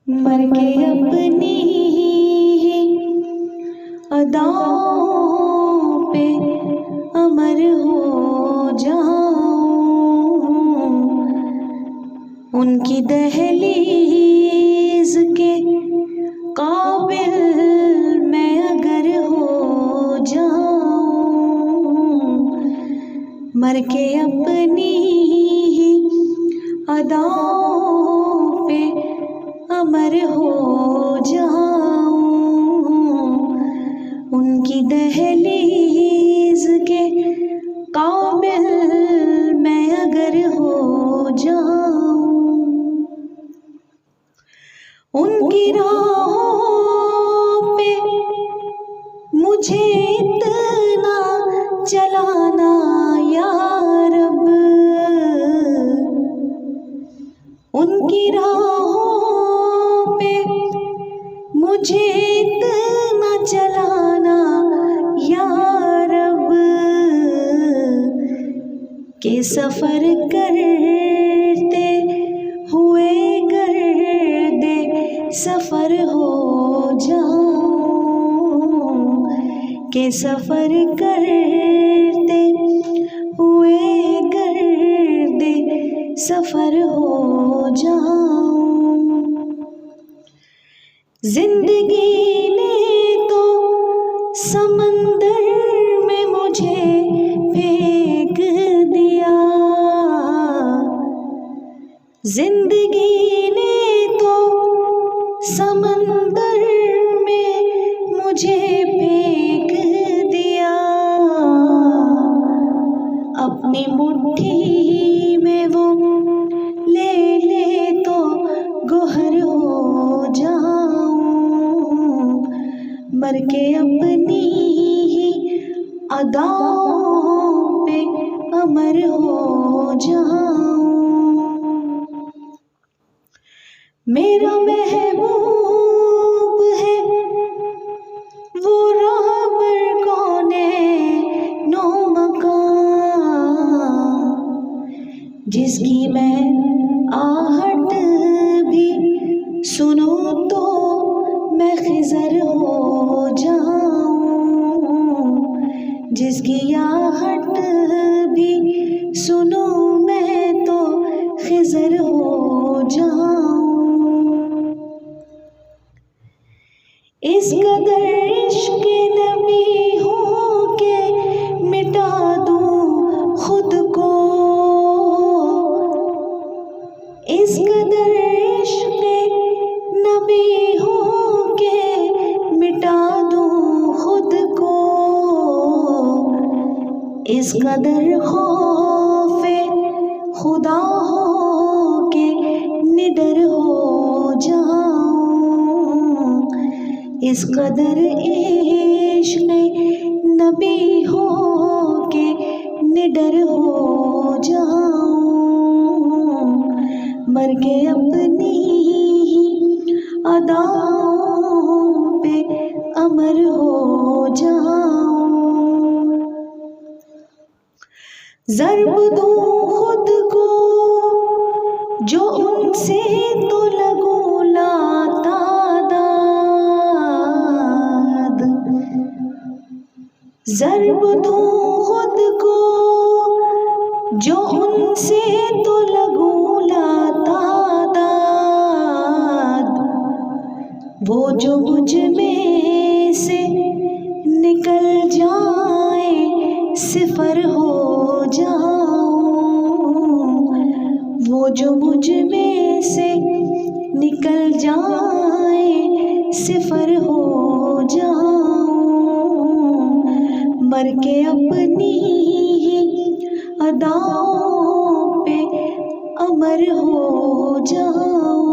मर के अपनी ही अदाओं पे अमर हो जाऊं, उनकी दहलीज के काबिल मैं अगर हो जाऊं, मर के अपनी ही अदाओं पे अमर हो जाऊं, उनकी दहलीज के काबिल मैं अगर हो जाऊं, उनकी राहों पे मुझे इतना चलाना या रब, उनकी राहों पे मुझे इतना चलाना या रब, के सफ़र करते हुए गर्दे सफ़र हो जाऊं, के सफ़र करते हुए गर्दे सफ़र हो जाऊं, जिंदगी ने तो समंदर में मुझे फेंक दिया, जिंदगी ने तो समंदर में मुझे फेंक दिया, अपनी मुट्ठी में वो ले ले तो गोहर हो जाऊं, मर के अपनी ही अदाओं पे अमर हो जाऊं, मेरा महबूब है वो रहबर कौने नो मकान, जिसकी मैं आहट भी सुनूं तो मैं खिज़र हो जाऊं, जिसकी आहट भी सुनूं मैं तो खिज़र हो जाऊं, इस कदर इश्क़ नबी हो के मिटा दूं खुद को, इस कदर इश्क़ नबी हो के मिटा दूं खुद को, इस कदर खौफ़े खुदा हो के निडर हो जाऊं, इस कदर इश्क़ नबी हो के निडर हो जाऊं, मर के अपनी ही अदाओं पे अमर हो जाऊं, ज़र्ब दूं खुद को जो उनसे तो लगूं लातादाद, ज़र्ब दूं खुद को जो उनसे तो लगूं लातादाद, वो जो मुझ में से निकल जाए सिफर हो जाऊं, वो जो मुझ में से निकल जाए सिफर हो जाऊं, मर के अपनी ही अदाओं पे अमर हो जाऊं।